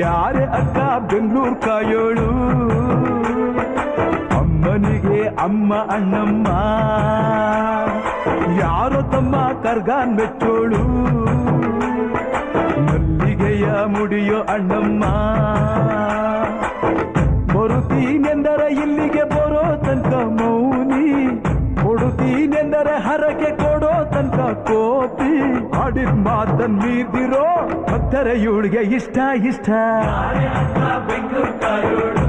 ಯಾರೇ ಅಕ್ಕ ಬೆಂಗಳೂರು ಕಾಯೋಳು ಅಮ್ಮನಿಗೆ ಅಮ್ಮ ಅಣ್ಣಮ್ಮ ಯಾರೋ ತಮ್ಮ ಕರ್ಗಾನ್ ಮೆಚ್ಚೋಳು ಮಲ್ಲಿಗೆಯ ಮುಡಿಯೋ ಅಣ್ಣಮ್ಮ ಬರುತ್ತೀನೆಂದರೆ ಇಲ್ಲಿಗೆ ಬರೋ ತನಕ ಮೌನಿ ಕೊಡುತ್ತೀನೆಂದರೆ ಹರಕೆ ಕೊಡೋ ತನಕ ಕೋಪಿ ಆಡಿದ ಮಾತನ್ ಮೀದಿರೋ ಭಕ್ತರ ಇವಳಿಗೆ ಇಷ್ಟ ಇಷ್ಟ ಬೆಂಗಳೂರು ಕಾಯೋಳು